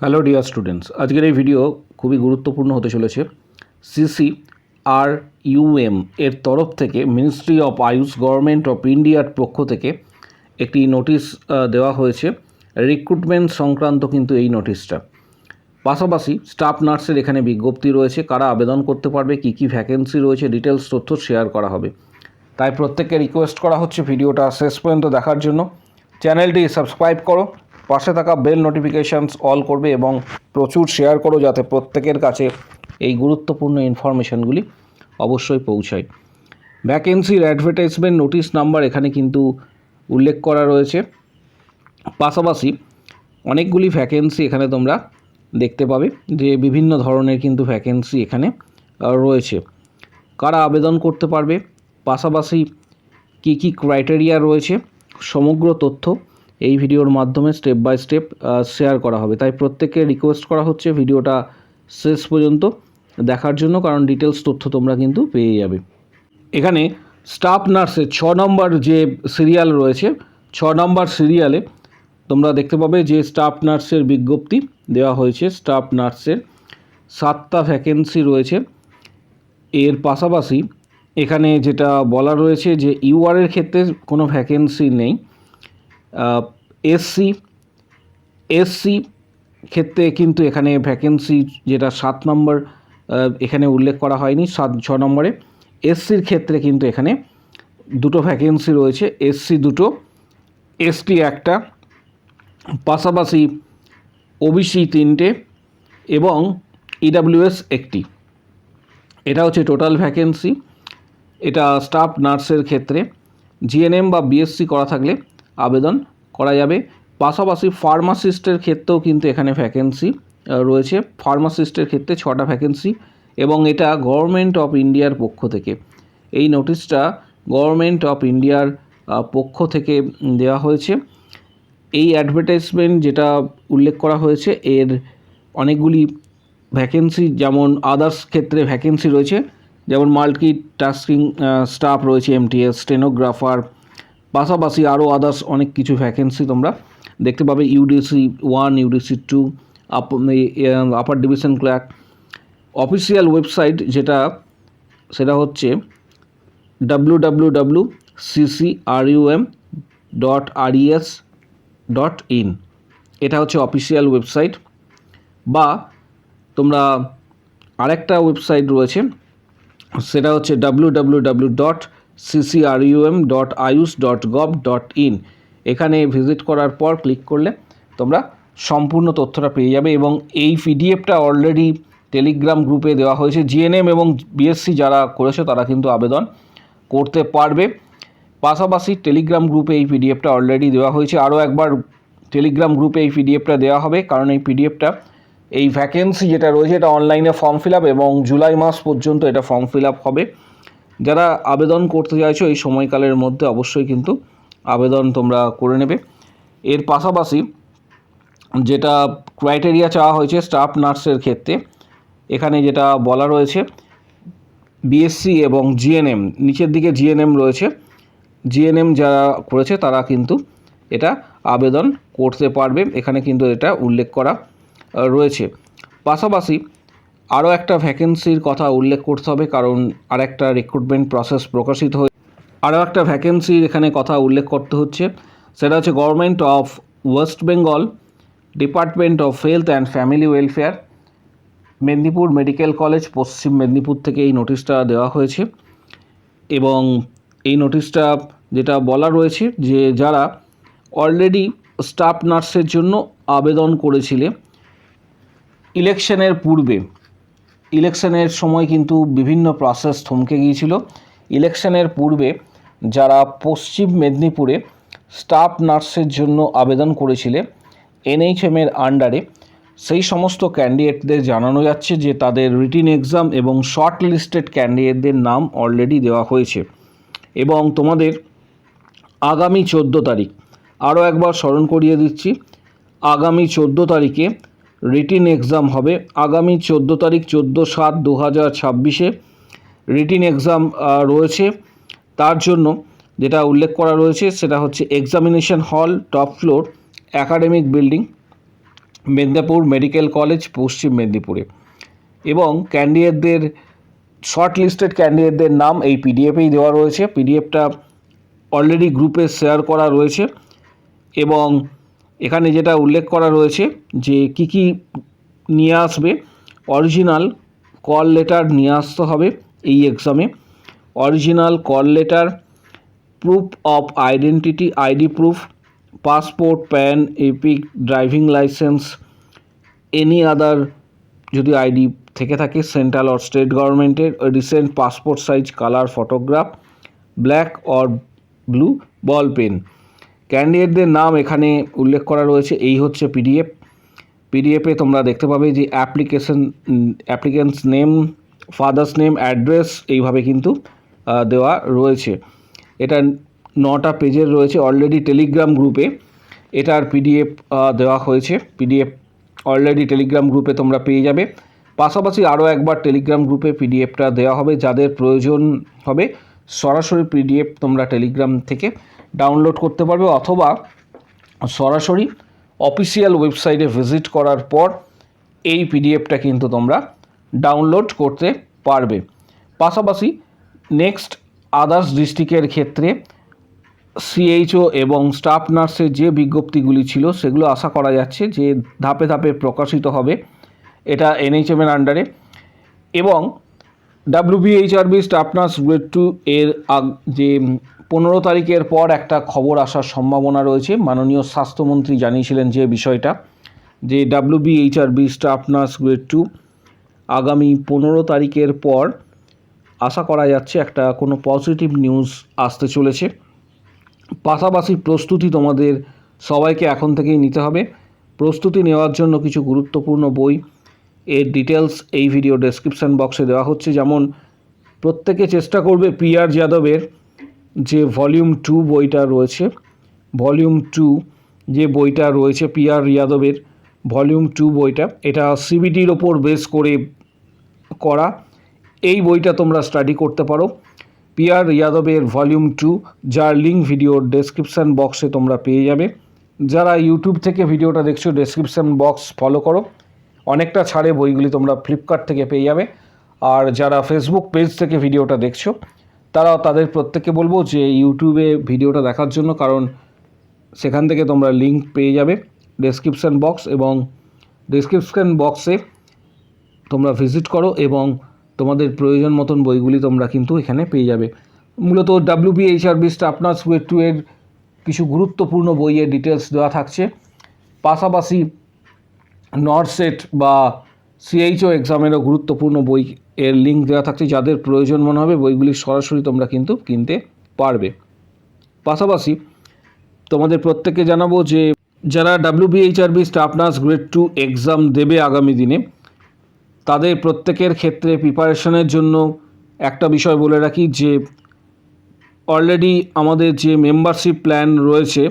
Hello dear students, আজকের এই video খুবই গুরুত্বপূর্ণ হতে চলেছে। CCRUM এর তরফ থেকে ministry of Ayush government of ইন্ডিয়ার পক্ষ থেকে একটি নোটিশ দেওয়া হয়েছে রিক্রুটমেন্ট সংক্রান্ত। কিন্তু এই নোটিশটা পাশাপাশি স্টাফ নার্সের এখানে বিজ্ঞপ্তি রয়েছে, কারা আবেদন করতে পারবে, কী কী ভ্যাকেন্সি রয়েছে, ডিটেলস তথ্য শেয়ার করা হবে। তাই প্রত্যেককে রিকোয়েস্ট করা হচ্ছে ভিডিওটা শেষ পর্যন্ত দেখার জন্য। চ্যানেলটি সাবস্ক্রাইব করো, পাশে থাকা বেল নোটিফিকেশানস অল করবে এবং প্রচুর শেয়ার করো যাতে প্রত্যেকের কাছে এই গুরুত্বপূর্ণ ইনফরমেশানগুলি অবশ্যই পৌঁছায়। ভ্যাকেন্সির অ্যাডভার্টাইজমেন্ট নোটিশ নাম্বার এখানে কিন্তু উল্লেখ করা রয়েছে। পাশাপাশি অনেকগুলি ভ্যাকেন্সি এখানে তোমরা দেখতে পাবে, যে বিভিন্ন ধরনের কিন্তু ভ্যাকেন্সি এখানে রয়েছে। কারা আবেদন করতে পারবে, পাশাপাশি কী কী ক্রাইটেরিয়া রয়েছে, সমগ্র তথ্য এই ভিডিওর মাধ্যমে স্টেপ বাই স্টেপ শেয়ার করা হবে। তাই প্রত্যেককে রিকোয়েস্ট করা হচ্ছে ভিডিওটা শেষ পর্যন্ত দেখার জন্য, কারণ ডিটেলস তথ্য তোমরা কিন্তু পেয়ে যাবে। এখানে স্টাফ নার্সের 6 নম্বর যে সিরিয়াল রয়েছে, 6 নম্বর সিরিয়ালে তোমরা দেখতে পাবে যে স্টাফ নার্সের বিজ্ঞপ্তি দেওয়া হয়েছে। স্টাফ নার্সের 7টা ভ্যাকেন্সি রয়েছে। এর পাশাপাশি এখানে যেটা বলা রয়েছে যে ইউআরের ক্ষেত্রে কোনো ভ্যাকেন্সি নেই। এসসি ক্ষেত্রে কিন্তু এখানে ভ্যাকেন্সি যেটা 7 নম্বর এখানে উল্লেখ করা হয়নি, 6 নম্বরে এসসির ক্ষেত্রে কিন্তু এখানে 2টো ভ্যাকেন্সি রয়েছে। এসসি 2টো, এসটি 1টা, পাশাপাশি ওবিসি 3টে এবং ইডাব্লিউএস 1টি। এটা হচ্ছে টোটাল ভ্যাকেন্সি। এটা স্টাফ নার্সের ক্ষেত্রে জিএনএম বা বিএসসি করা থাকলে আবেদন করা যাবে। পাশাপাশি ফার্মাসিস্টের ক্ষেত্রেও কিন্তু এখানে ভ্যাকেন্সি রয়েছে। ফার্মাসিস্টের ক্ষেত্রে 6টা ভ্যাকেন্সি এবং এটা গভর্নমেন্ট অফ ইন্ডিয়ার পক্ষ থেকে। এই নোটিশটা গভর্নমেন্ট অফ ইন্ডিয়ার পক্ষ থেকে দেওয়া হয়েছে। এই অ্যাডভার্টাইজমেন্ট যেটা উল্লেখ করা হয়েছে এর অনেকগুলি ভ্যাকেন্সি, যেমন আদার্স ক্ষেত্রে ভ্যাকেন্সি রয়েছে, যেমন মাল্টি টাস্কিং স্টাফ রয়েছে, এমটিএস, স্টেনোগ্রাফার, পাশাপাশি আরও আদার্স অনেক কিছু ভ্যাকেন্সি তোমরা দেখতে পাবে। UDC 1, UDC 2, upper division clerk. Official website সেটা হচ্ছে www.ccrum.res.in। এটা হচ্ছে অফিসিয়াল ওয়েবসাইট। বা তোমরা আরেকটা ওয়েবসাইট রয়েছে, সেটা হচ্ছে www.ccrum.ayush.gov.in। এখানে ভিজিট করার পর ক্লিক করলে তোমরা সম্পূর্ণ তথ্যটা পেয়ে যাবে এবং এই পিডিএফটা অলরেডি টেলিগ্রাম গ্রুপে দেওয়া হয়েছে। জিএনএম এবং বিএসসি যারা করেছে তারা কিন্তু আবেদন করতে পারবে। পাশাপাশি টেলিগ্রাম গ্রুপে এই পিডিএফটা অলরেডি দেওয়া হয়েছে। আরও একবার টেলিগ্রাম গ্রুপে এই পিডিএফটা দেওয়া হবে, কারণ এই পিডিএফটা, এই ভ্যাকেন্সি যেটা রয়েছে এটা অনলাইনে ফর্ম ফিল আপ এবং জুলাই মাস পর্যন্ত এটা ফর্ম ফিল আপ হবে। যারা আবেদন করতে চাইছো এই সময়কালের মধ্যে অবশ্যই কিন্তু আবেদন তোমরা করে নেবে। এর পাশাপাশি যেটা ক্রাইটেরিয়া চাওয়া হয়েছে স্টাফ নার্সের ক্ষেত্রে, এখানে যেটা বলা রয়েছে বিএসসি এবং জিএনএম, নিচের দিকে জিএনএম রয়েছে, জিএনএম যারা করেছে তারা কিন্তু এটা আবেদন করতে পারবে। এখানে কিন্তু এটা উল্লেখ করা রয়েছে। পাশাপাশি আরও একটা ভ্যাকেন্সির কথা উল্লেখ করতে হবে, কারণ আরেকটা রিক্রুটমেন্ট প্রসেস প্রকাশিত হয়ে আরও একটা ভ্যাকেন্সির এখানে কথা উল্লেখ করতে হচ্ছে। সেটা হচ্ছে government of West Bengal, department of health and family welfare, Medinipur medical college, পশ্চিম মেদিনীপুর থেকে এই নোটিশটা দেওয়া হয়েছে। এবং এই নোটিশটা যেটা বলা রয়েছে যে যারা অলরেডি স্টাফ নার্সের জন্য আবেদন করেছিলে ইলেকশনের পূর্বে, ইলেকশনের সময় কিন্তু বিভিন্ন প্রসেস থমকে গিয়েছিল। ইলেকশনের পূর্বে যারা পশ্চিম মেদিনীপুরে স্টাফ নার্সের জন্য আবেদন করেছিলে এনএইচএমের আন্ডারে, সেই সমস্ত ক্যান্ডিডেটদের জানানো যাচ্ছে যে তাদের রিটিন এক্সাম এবং শর্ট লিস্টেড ক্যান্ডিডেটদের নাম অলরেডি দেওয়া হয়েছে। এবং তোমাদের আগামী 14 তারিখ, আরও একবার স্মরণ করিয়ে দিচ্ছি, আগামী 14 তারিখে রিটিন এক্সাম হবে। আগামী 14 তারিখ 14/7/2026 রিটিন এক্সাম রয়েছে। তার জন্য যেটা উল্লেখ করা রয়েছে সেটা হচ্ছে এক্সামিনেশন হল, top floor, academic building, Medinipur medical college, পশ্চিম মেদিনীপুরে। এবং ক্যান্ডিডেটদের শর্ট লিস্টেড ক্যান্ডিডেটদের নাম এই পিডিএফেই দেওয়া রয়েছে। পিডিএফটা অলরেডি গ্রুপে শেয়ার করা রয়েছে এবং এখানে যেটা উল্লেখ করা রয়েছে যে কি কি নিয়ে আসবে, অরিজিনাল কল লেটার নিয়ে আসতে হবে এই এক্সামে, original call letter, proof of identity ID proof, passport, PAN, EPIC, driving licence, any other যদি আইডি থেকে থাকে সেন্ট্রাল অর স্টেট গভর্নমেন্টের, recent passport size colour photograph, black or blue ball pen. ক্যান্ডিডেটদের নাম এখানে উল্লেখ করা রয়েছে। এই হচ্ছে পিডিএফে তোমরা দেখতে পাবে যে applicants name, father's name, address এইভাবে কিন্তু দেওয়া রয়েছে। এটা 9টা পেজের রয়েছে। অলরেডি টেলিগ্রাম গ্রুপে এটার পিডিএফ দেওয়া হয়েছে। পিডিএফ অলরেডি টেলিগ্রাম গ্রুপে তোমরা পেয়ে যাবে। পাশাপাশি আরও একবার টেলিগ্রাম গ্রুপে পিডিএফটা দেওয়া হবে। যাদের প্রয়োজন হবে সরাসরি পিডিএফ তোমরা টেলিগ্রাম থেকে ডাউনলোড করতে পারবে, অথবা সরাসরি অফিসিয়াল ওয়েবসাইটে ভিজিট করার পর এই পিডিএফটা কিন্তু তোমরা ডাউনলোড করতে পারবে। পাশাপাশি নেক্সট আদার্স ডিস্ট্রিক্টের ক্ষেত্রে সিএইচও এবং স্টাফ নার্সের যে বিজ্ঞপ্তিগুলি ছিল সেগুলো আশা করা যাচ্ছে যে ধাপে ধাপে প্রকাশিত হবে। এটা এনএইচএমের আন্ডারে। এবং ডাব্লিউবিএইচআরবি স্টাফ নার্স গ্রেড 2 এর যে 15 তারিখের পর একটা খবর আসার সম্ভাবনা রয়েছে। মাননীয় স্বাস্থ্যমন্ত্রী জানিয়েছিলেন যে বিষয়টা, যে ডাব্লিউবিএইচআরবি স্টাফ নার্স গ্রেড 2 আগামী 15 তারিখের পর আশা করা যাচ্ছে একটা কোনো পজিটিভ নিউজ আসতে চলেছে। পাশাপাশি প্রস্তুতি তোমাদের সবাইকে এখন থেকেই নিতে হবে। প্রস্তুতি নেওয়ার জন্য কিছু গুরুত্বপূর্ণ বই এর ডিটেলস এই ভিডিও ডেসক্রিপশান বক্সে দেওয়া হচ্ছে। যেমন প্রত্যেকে চেষ্টা করবে PR যাদবের যে ভলিউম 2 বইটা রয়েছে, ভলিউম 2 যে বইটা রয়েছে PR যাদবের ভলিউম 2 বইটা, এটা CBTর ওপর বেস করে করা। এই বইটা তোমরা স্টাডি করতে পারো। PR যাদবের ভলিউম 2, যার লিঙ্ক ভিডিওর ডেসক্রিপশান বক্সে তোমরা পেয়ে যাবে। যারা ইউটিউব থেকে ভিডিওটা দেখছো ডেসক্রিপশান বক্স ফলো করো, অনেকটা ছাড়ে বইগুলি তোমরা ফ্লিপকার্ট থেকে পেয়ে যাবে। আর যারা ফেসবুক পেজ থেকে ভিডিওটা দেখছো তাদের প্রত্যেককে বলবো যে ইউটিউবে ভিডিওটা দেখার জন্য, কারণ সেখান থেকে তোমরা লিঙ্ক পেয়ে যাবে ডেসক্রিপশান বক্স, এবং ডেসক্রিপশান বক্সে তোমরা ভিজিট করো এবং তোমাদের প্রয়োজন মতন বইগুলি তোমরা কিন্তু এখানে পেয়ে যাবে। মূলত ডাব্লিউবিএইচআরবি স্টাফ নার্স গ্রেড 2 এর কিছু গুরুত্বপূর্ণ বইয়ের ডিটেলস দেওয়া থাকছে। পাশাপাশি নরসেট বা সিএইচও এক্সামেরও গুরুত্বপূর্ণ বই এর লিঙ্ক দেওয়া থাকছে। যাদের প্রয়োজন মনে হবে বইগুলি সরাসরি তোমরা কিন্তু কিনতে পারবে। পাশাপাশি তোমাদের প্রত্যেককে জানাবো যে যারা ডাব্লিউবিএইচআরবি স্টাফ নার্স গ্রেড 2 এক্সাম দেবে আগামী দিনে, তাদের প্রত্যেকের ক্ষেত্রে প্রিপারেশনের জন্য একটা বিষয় বলে রাখি যে অলরেডি আমাদের যে মেম্বারশিপ প্ল্যান রয়েছে,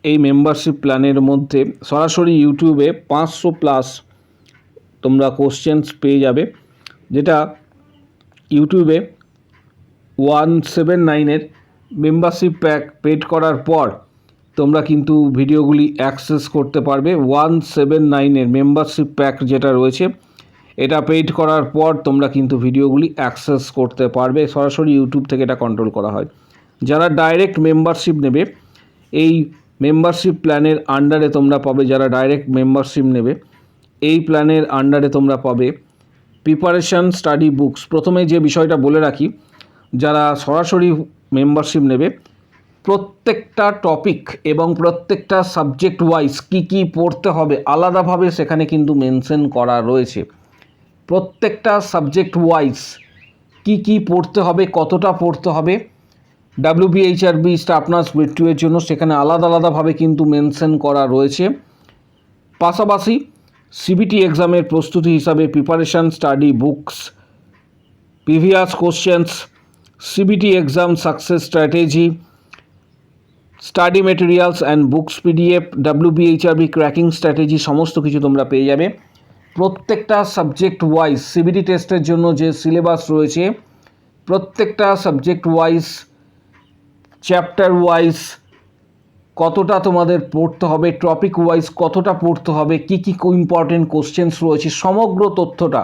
এই মেম্বারশিপ প্ল্যানের মধ্যে সরাসরি ইউটিউবে 500+ তোমরা কোশ্চেন্স পেয়ে যাবে, যেটা ইউটিউবে 179-এর মেম্বারশিপ প্যাক পেড করার পর তোমরা কিন্তু ভিডিওগুলি অ্যাক্সেস করতে পারবে। 179-এর মেম্বারশিপ প্যাক যেটা রয়েছে এটা পেইড করার পর তোমরা কিন্তু ভিডিওগুলি অ্যাক্সেস করতে পারবে। সরাসরি ইউটিউব থেকে এটা কন্ট্রোল করা হয়। যারা ডাইরেক্ট মেম্বারশিপ নেবে, এই মেম্বারশিপ প্ল্যানের আন্ডারে তোমরা পাবে, যারা ডাইরেক্ট মেম্বারশিপ নেবে এই প্ল্যানের আন্ডারে তোমরা পাবে প্রিপারেশান স্টাডি বুকস। প্রথমে যে বিষয়টা বলে রাখি, যারা সরাসরি মেম্বারশিপ নেবে প্রত্যেকটা টপিক এবং প্রত্যেকটা সাবজেক্ট ওয়াইজ কী কী পড়তে হবে আলাদাভাবে সেখানে কিন্তু মেনশন করা রয়েছে। প্রত্যেকটা সাবজেক্ট ওয়াইজ কী কী পড়তে হবে, কতটা পড়তে হবে ডাব্লিউবিএইচআরবি স্টাফ নার্স গ্রেড 2 এর জন্য সেখানে আলাদাভাবে কিন্তু মেনশন করা রয়েছে। পাশাপাশি সিবিটি এক্সামের প্রস্তুতি হিসাবে preparation study books, previous questions, CBT exam success strategy, study materials and books PDF, ডাব্লিউবিএইচআরবি cracking strategy সমস্ত কিছু তোমরা পেয়ে যাবে। প্রত্যেকটা সাবজেক্ট ওয়াইজ সিবিটি টেস্টের জন্য যে সিলেবাস রয়েছে প্রত্যেকটা সাবজেক্ট ওয়াইজ, চ্যাপ্টার ওয়াইজ কতটা তোমাদের পড়তে হবে, টপিক ওয়াইজ কতটা পড়তে হবে, কী কী ইম্পর্টেন্ট কোশ্চেন্স রয়েছে, সমগ্র তথ্যটা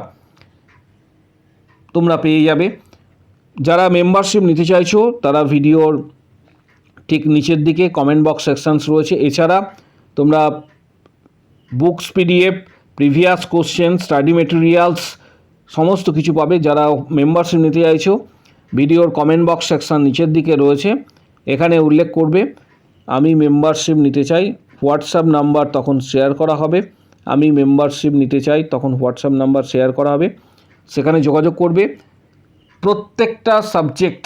তোমরা পেয়ে যাবে। যারা মেম্বারশিপ নিতে চাইছো তারা ভিডিওর ঠিক নিচের দিকে কমেন্ট বক্স সেকশনস রয়েছে। এছাড়া তোমরা books PDF, previous question, study materials সমস্ত কিছু পাবে। যারা মেম্বারশিপ নিতে চাইছো ভিডিওর কমেন্ট বক্স সেকশন নিচের দিকে রয়েছে, এখানে উল্লেখ করবে আমি মেম্বারশিপ নিতে চাই, হোয়াটসঅ্যাপ নাম্বার তখন শেয়ার করা হবে। আমি মেম্বারশিপ নিতে চাই তখন হোয়াটসঅ্যাপ নাম্বার শেয়ার করা হবে, সেখানে যোগাযোগ করবে। প্রত্যেকটা সাবজেক্ট,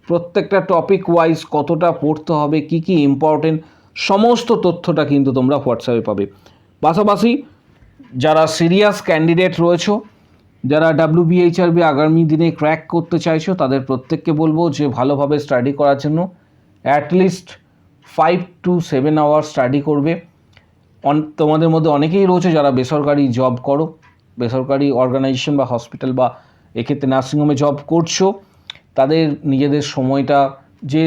প্রত্যেকটা টপিক ওয়াইজ কতটা পড়তে হবে, কী কী ইম্পর্টেন্ট সমস্ত তথ্যটা কিন্তু তোমরা হোয়াটসঅ্যাপে পাবে। পাশাপাশি যারা সিরিয়াস ক্যান্ডিডেট রয়েছো, যারা WBHRB আগামী দিনে ক্র্যাক করতে চাইছো, তাদের প্রত্যেককে বলবো যে ভালোভাবে স্টাডি করার জন্য অ্যাটলিস্ট 5 to 7 আওয়ার স্টাডি করবে। তোমাদের মধ্যে অনেকেই রয়েছে যারা বেসরকারি জব করো, বেসরকারি অর্গানাইজেশন বা হসপিটাল বা এক্ষেত্রে নার্সিংহোমে জব করছো, তাদের নিজেদের সময়টা, যে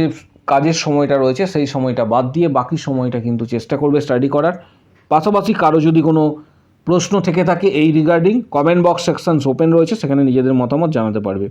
কাজের সময়টা রয়েছে সেই সময়টা বাদ দিয়ে বাকি সময়টা কিন্তু চেষ্টা করবে স্টাডি করার। পাশাপাশি কারো যদি কোনো প্রশ্ন থেকে থাকে এই regarding, comment box sections open রয়েছে, সেখানে নিজেদের মতামত জানাতে পারবে।